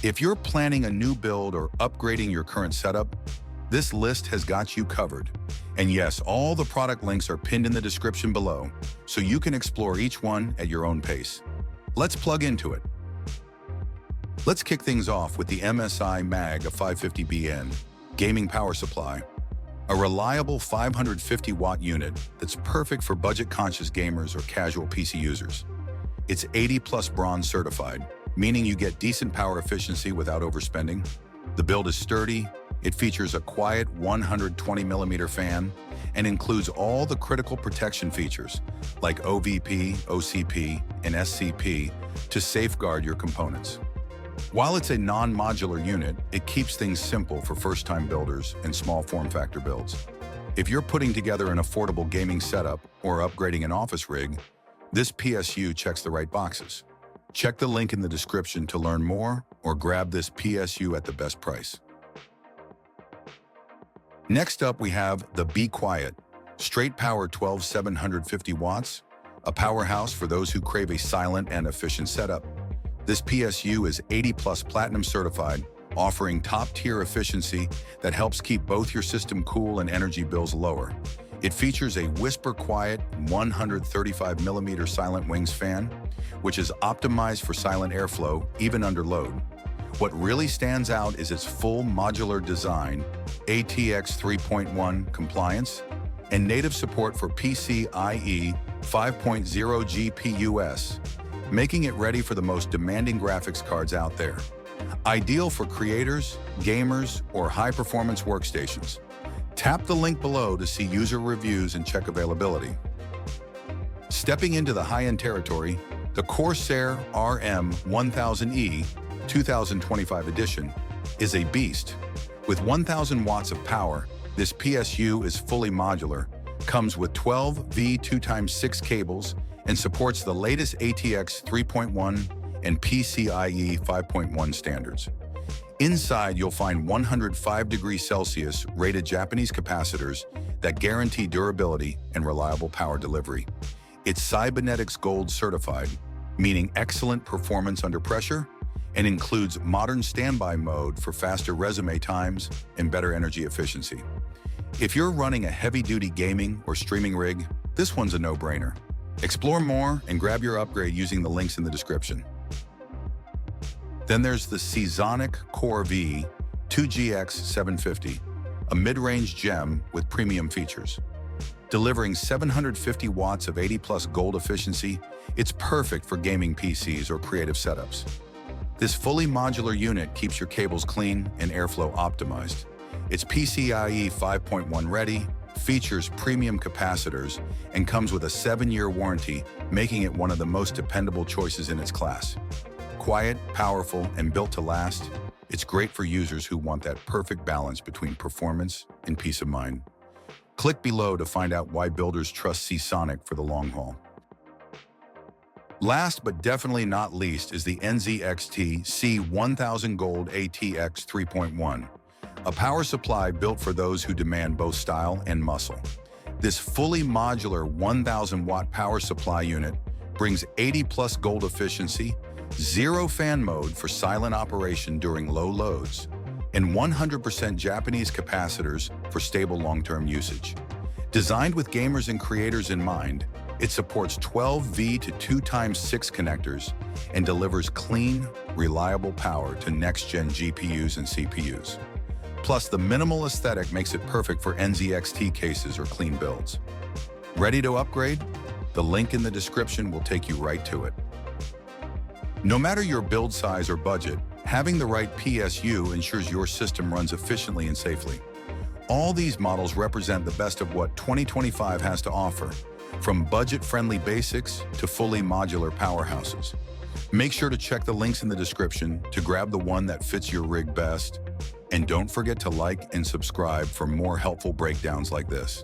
If you're planning a new build or upgrading your current setup, this list has got you covered. And yes, all the product links are pinned in the description below, so you can explore each one at your own pace. Let's plug into it. Let's kick things off with the MSI Mag 550BN gaming power supply, a reliable 550-watt unit that's perfect for budget-conscious gamers or casual PC users. It's 80+ bronze certified, meaning you get decent power efficiency without overspending. The build is sturdy, it features a quiet 120mm fan, and includes all the critical protection features like OVP, OCP, and SCP to safeguard your components. While it's a non-modular unit, it keeps things simple for first-time builders and small form factor builds. If you're putting together an affordable gaming setup or upgrading an office rig, this PSU checks the right boxes. Check the link in the description to learn more or grab this PSU at the best price. Next up, we have the Be Quiet Straight Power 12750 watts, a powerhouse for those who crave a silent and efficient setup. This PSU is 80+ platinum certified, offering top-tier efficiency that helps keep both your system cool and energy bills lower. It features a whisper-quiet 135mm silent wings fan, which is optimized for silent airflow even under load. What really stands out is its full modular design, ATX 3.1 compliance, and native support for PCIe 5.0 GPUs, making it ready for the most demanding graphics cards out there. Ideal for creators, gamers, or high-performance workstations. Tap the link below to see user reviews and check availability. Stepping into the high-end territory, the CORSAIR RM1000e 2025 edition is a beast. With 1,000 watts of power, this PSU is fully modular, comes with 12 V2x6 cables, and supports the latest ATX 3.1 and PCIe 5.1 standards. Inside, you'll find 105 degrees Celsius rated Japanese capacitors that guarantee durability and reliable power delivery. It's Cybernetics Gold certified, meaning excellent performance under pressure, and includes modern standby mode for faster resume times and better energy efficiency. If you're running a heavy-duty gaming or streaming rig, this one's a no-brainer. Explore more and grab your upgrade using the links in the description. Then there's the SEASONIC Core V 2GX 750, a mid-range gem with premium features. Delivering 750 watts of 80+ gold efficiency, it's perfect for gaming PCs or creative setups. This fully modular unit keeps your cables clean and airflow optimized. It's PCIe 5.1 ready, features premium capacitors, and comes with a 7-year warranty, making it one of the most dependable choices in its class. Quiet, powerful, and built to last, it's great for users who want that perfect balance between performance and peace of mind. Click below to find out why builders trust SEASONIC for the long haul. Last but definitely not least is the NZXT C1000 Gold ATX 3.1, a power supply built for those who demand both style and muscle. This fully modular 1,000-watt power supply unit brings 80+ gold efficiency, 0 fan mode for silent operation during low loads, and 100% Japanese capacitors for stable long-term usage. Designed with gamers and creators in mind, it supports 12 V to 2x6 connectors and delivers clean, reliable power to next-gen GPUs and CPUs. Plus, the minimal aesthetic makes it perfect for NZXT cases or clean builds. Ready to upgrade? The link in the description will take you right to it. No matter your build size or budget, having the right PSU ensures your system runs efficiently and safely. All these models represent the best of what 2025 has to offer, from budget-friendly basics to fully modular powerhouses. Make sure to check the links in the description to grab the one that fits your rig best. And don't forget to like and subscribe for more helpful breakdowns like this.